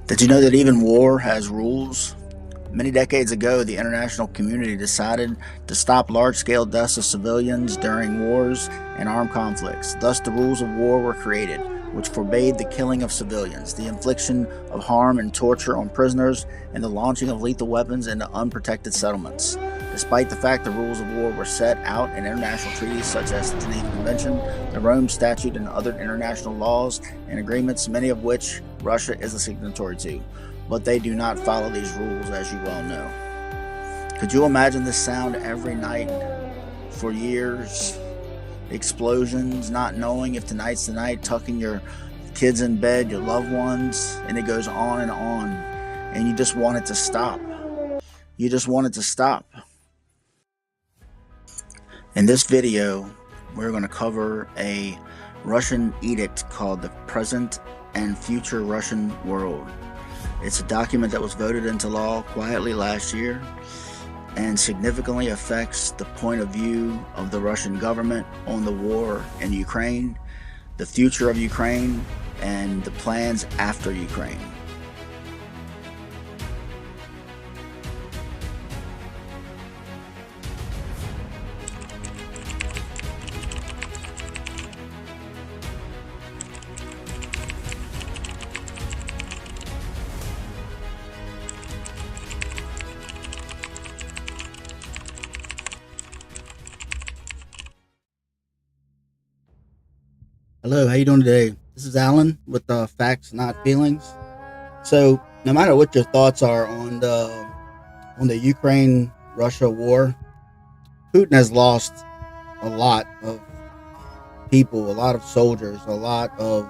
Did you know that even war has rules? Many decades ago, the international community decided to stop large-scale deaths of civilians during wars and armed conflicts. Thus, the rules of war were created, which forbade the killing of civilians, the infliction of harm and torture on prisoners, and the launching of lethal weapons into unprotected settlements. Despite the fact the rules of war were set out in international treaties such as the Geneva Convention, the Rome Statute, and other international laws and agreements, many of which Russia is a signatory to, but they do not follow these rules, as you well know. Could you imagine this sound every night for years? Explosions, not knowing if tonight's the night, tucking your kids in bed, your loved ones, and it goes on, and you just want it to stop. You just want it to stop. In this video, we're going to cover a Russian edict called the Present and Future Russian World. It's a document that was voted into law quietly last year and significantly affects the point of view of the Russian government on the war in Ukraine, the future of Ukraine, and the plans after Ukraine. Hello, how you doing today? This is Alan with Facts Not Feelings. So, no matter what your thoughts are on the Ukraine-Russia war, Putin has lost a lot of people, a lot of soldiers, a lot of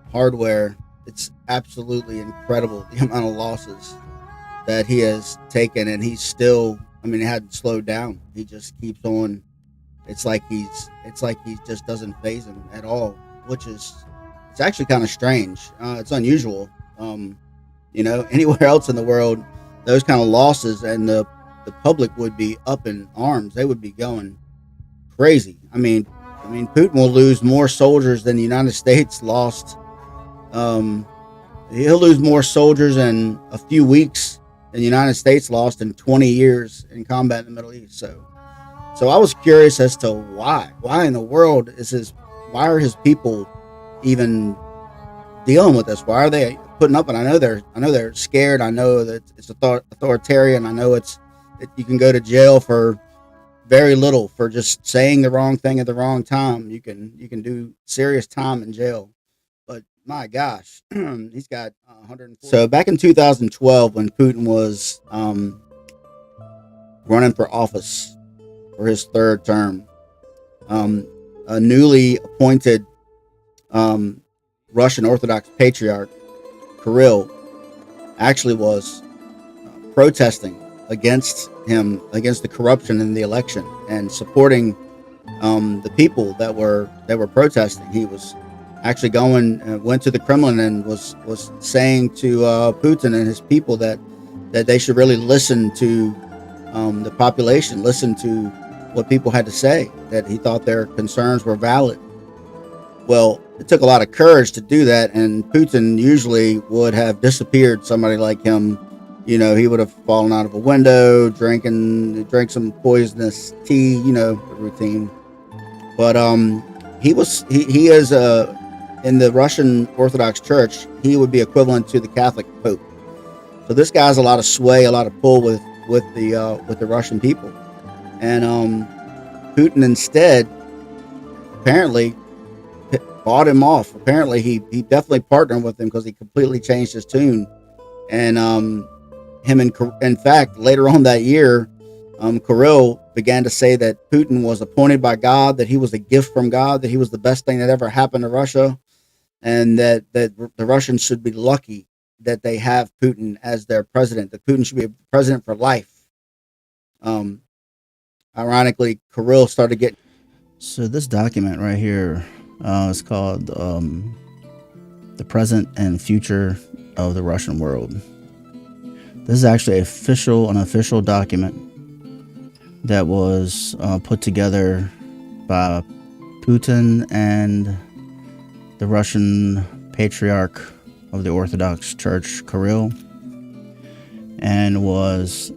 hardware. It's absolutely incredible the amount of losses that he has taken, and he's still, he hadn't slowed down. He just keeps on. It's like he just doesn't faze him at all, which is, it's actually kind of strange. It's unusual. Anywhere else in the world, those kind of losses and the public would be up in arms. They would be going crazy. Putin will lose more soldiers than the United States lost. He'll lose more soldiers in a few weeks than the United States lost in 20 years in combat in the Middle East. So I was curious as to why in the world why are his people even dealing with this? Why are they putting up? And I know they're scared. I know that it's authoritarian. I know that you can go to jail for very little for just saying the wrong thing at the wrong time. You can do serious time in jail. But my gosh, he's got 140. So back in 2012, when Putin was running for office for his third term, a newly appointed Russian Orthodox Patriarch, Kirill, actually was protesting against the corruption in the election and supporting the people that were protesting. He was actually went to the Kremlin and was saying to Putin and his people that they should really listen to the population, listen to what people had to say, that he thought their concerns were valid. Well, it took a lot of courage to do that, and Putin usually would have disappeared. Somebody like him, he would have fallen out of a window, drank some poisonous tea, the routine. But he is in the Russian Orthodox Church, he would be equivalent to the Catholic Pope. So this guy has a lot of sway, a lot of pull with the Russian people. And Putin instead apparently bought him off. Apparently he definitely partnered with him because he completely changed his tune. And in fact, later on that year, Kirill began to say that Putin was appointed by God, that he was a gift from God, that he was the best thing that ever happened to Russia, and that the Russians should be lucky that they have Putin as their president, that Putin should be a president for life. Ironically, Kirill started getting... So this document right here is called The Present and Future of the Russian World. This is actually an official document that was put together by Putin and the Russian Patriarch of the Orthodox Church Kirill, and was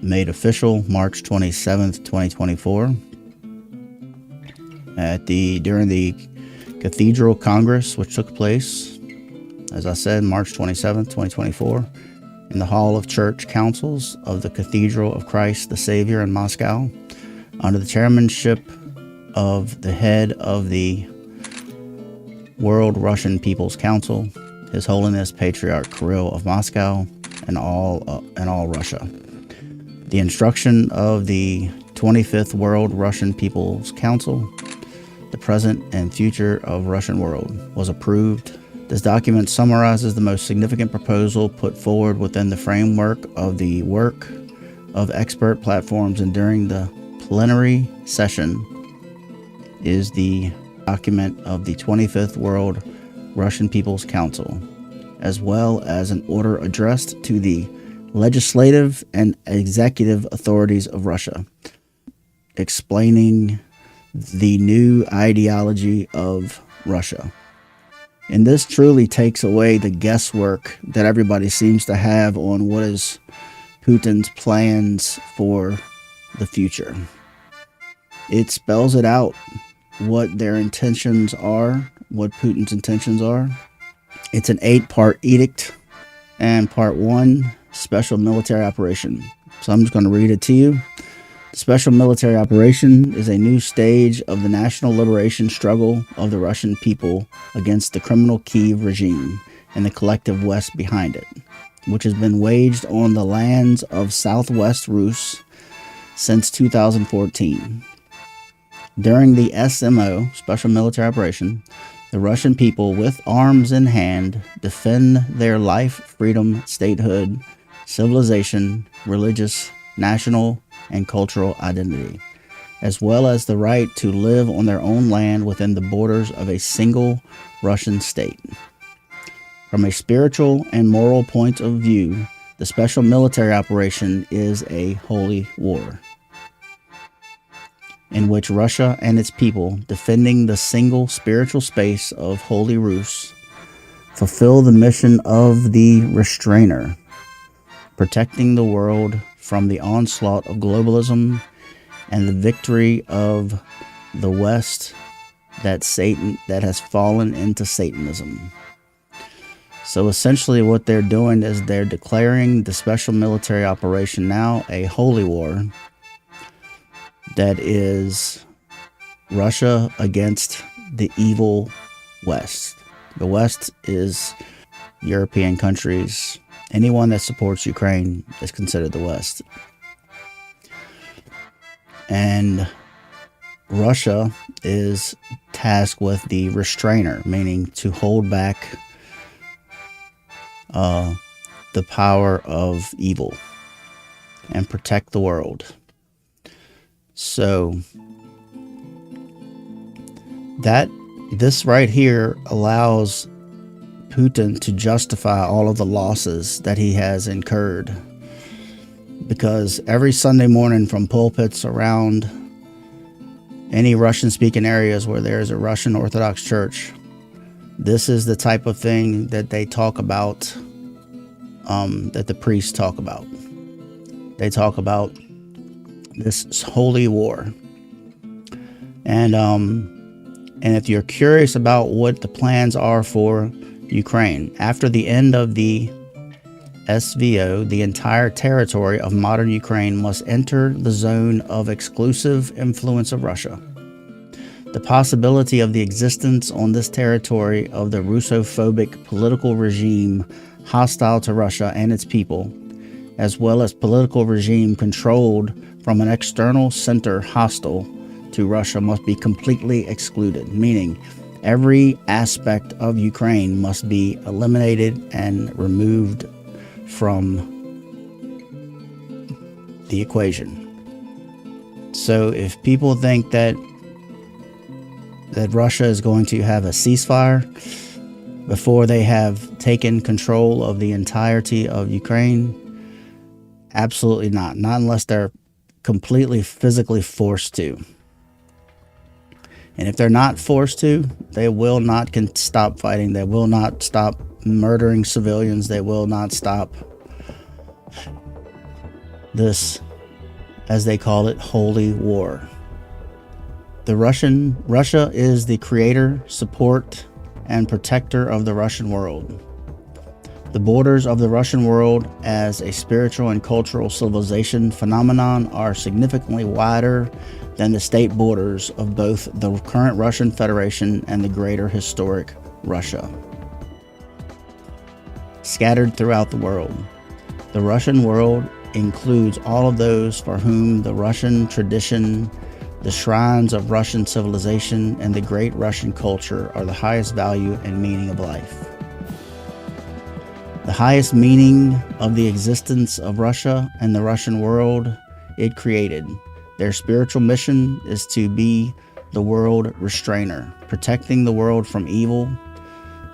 made official March 27th, 2024 during the Cathedral Congress, which took place, as I said, March 27th, 2024, in the Hall of Church Councils of the Cathedral of Christ the Savior in Moscow, under the chairmanship of the head of the World Russian People's Council, His Holiness Patriarch Kirill of Moscow, and all Russia. The instruction of the 25th World Russian People's Council, the present and future of Russian world, was approved. This document summarizes the most significant proposal put forward within the framework of the work of expert platforms, and during the plenary session is the document of the 25th World Russian People's Council, as well as an order addressed to the legislative and executive authorities of Russia, explaining the new ideology of Russia. And this truly takes away the guesswork that everybody seems to have on what is Putin's plans for the future. It spells it out, what their intentions are, what Putin's intentions are. It's an 8-part edict, and part 1, special military operation. So I'm just going to read it to you. The special military operation is a new stage of the national liberation struggle of the Russian people against the criminal Kiev regime and the collective West behind it, which has been waged on the lands of Southwest Rus since 2014. During the SMO, Special Military Operation, the Russian people, with arms in hand, defend their life, freedom, statehood, civilization, religious, national, and cultural identity, as well as the right to live on their own land within the borders of a single Russian state. From a spiritual and moral point of view, the special military operation is a holy war, in which Russia and its people, defending the single spiritual space of Holy Rus, fulfill the mission of the restrainer, protecting the world from the onslaught of globalism and the victory of the West that has fallen into Satanism. So essentially what they're doing is they're declaring the special military operation now a holy war that is Russia against the evil West. The West is European countries. Anyone that supports Ukraine is considered the West. And Russia is tasked with the restrainer, meaning to hold back the power of evil and protect the world. So this right here allows Putin to justify all of the losses that he has incurred, because every Sunday morning from pulpits around any Russian-speaking areas where there is a Russian Orthodox Church, this is the type of thing that they talk about, that the priests talk about. They talk about this holy war. And if you're curious about what the plans are for Ukraine, after the end of the SVO, the entire territory of modern Ukraine must enter the zone of exclusive influence of Russia. The possibility of the existence on this territory of the Russophobic political regime hostile to Russia and its people, as well as political regime controlled from an external center hostile to Russia, must be completely excluded, meaning every aspect of Ukraine must be eliminated and removed from the equation. So if people think that Russia is going to have a ceasefire before they have taken control of the entirety of Ukraine, absolutely not. Not unless they're completely physically forced to. And if they're not forced to, they will not stop fighting. They will not stop murdering civilians. They will not stop this, as they call it, holy war. Russia is the creator, support, and protector of the Russian world. The borders of the Russian world as a spiritual and cultural civilization phenomenon are significantly wider than the state borders of both the current Russian Federation and the greater historic Russia. Scattered throughout the world, the Russian world includes all of those for whom the Russian tradition, the shrines of Russian civilization, and the great Russian culture are the highest value and meaning of life. The highest meaning of the existence of Russia and the Russian world it created. Their spiritual mission is to be the world restrainer, protecting the world from evil.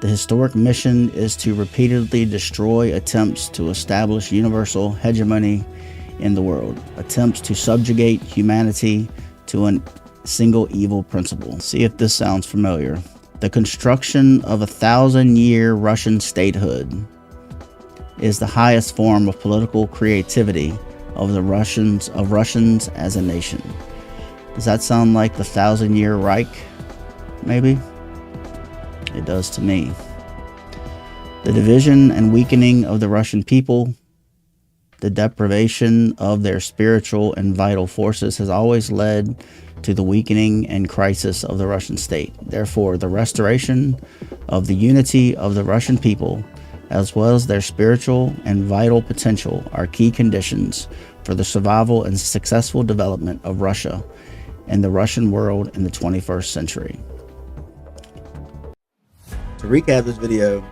The historic mission is to repeatedly destroy attempts to establish universal hegemony in the world, attempts to subjugate humanity to a single evil principle. See if this sounds familiar. The construction of 1,000-year Russian statehood is the highest form of political creativity of Russians as a nation. Does that sound like the 1,000-year Reich? Maybe? It does to me. The division and weakening of the Russian people, the deprivation of their spiritual and vital forces has always led to the weakening and crisis of the Russian state. Therefore, the restoration of the unity of the Russian people, as well as their spiritual and vital potential, are key conditions for the survival and successful development of Russia and the Russian world in the 21st century. To recap this video,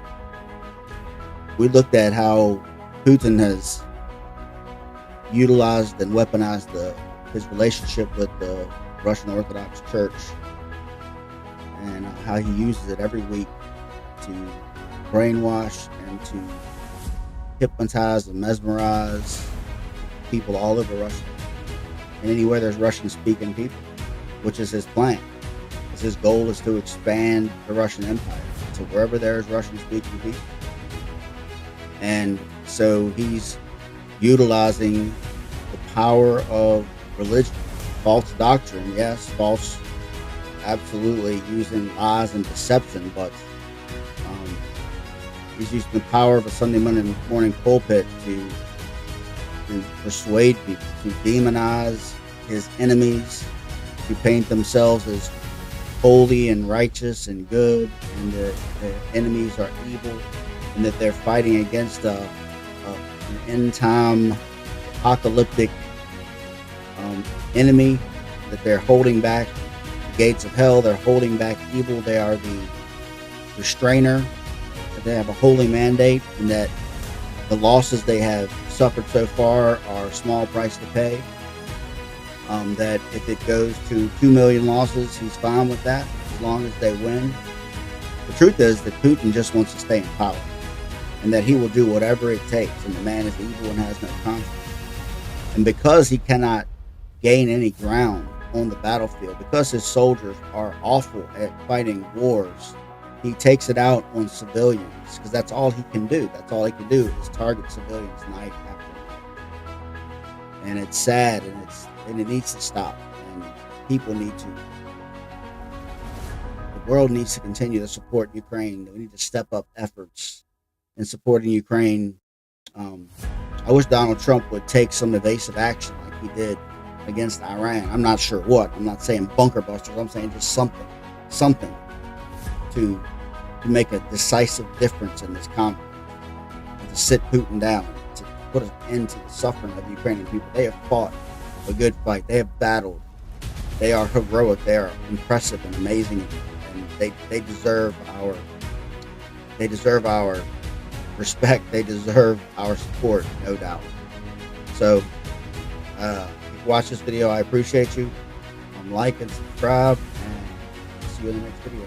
we looked at how Putin has utilized and weaponized his relationship with the Russian Orthodox Church, and how he uses it every week to brainwash and to hypnotize and mesmerize people all over Russia and anywhere there's Russian-speaking people, which is his plan. His goal is to expand the Russian Empire to wherever there's Russian-speaking people. And so he's utilizing the power of religion, false doctrine, yes, false, absolutely, using lies and deception, but he's using the power of a Sunday morning pulpit to persuade people, to demonize his enemies, to paint themselves as holy and righteous and good, and the enemies are evil, and that they're fighting against an end-time apocalyptic enemy, that they're holding back the gates of hell, they're holding back evil, they are the restrainer, that they have a holy mandate, and that the losses they have suffered so far are a small price to pay. That if it goes to 2 million losses, he's fine with that, as long as they win. The truth is that Putin just wants to stay in power, and that he will do whatever it takes, and the man is evil and has no conscience. And because he cannot gain any ground on the battlefield, because his soldiers are awful at fighting wars, he takes it out on civilians, because that's all he can do. That's all he can do is target civilians night after night. And it's sad, and it needs to stop. And people need to, the world needs to continue to support Ukraine. We need to step up efforts in supporting Ukraine. I wish Donald Trump would take some evasive action like he did against Iran. I'm not sure what. I'm not saying bunker busters. I'm saying just something to make a decisive difference in this conflict, and to sit Putin down, to put an end to the suffering of the Ukrainian people. They have fought a good fight. They have battled. They are heroic. They are impressive and amazing, and they deserve our respect. They deserve our support, no doubt. So if you watch this video, I appreciate you. Like and subscribe, and see you in the next video.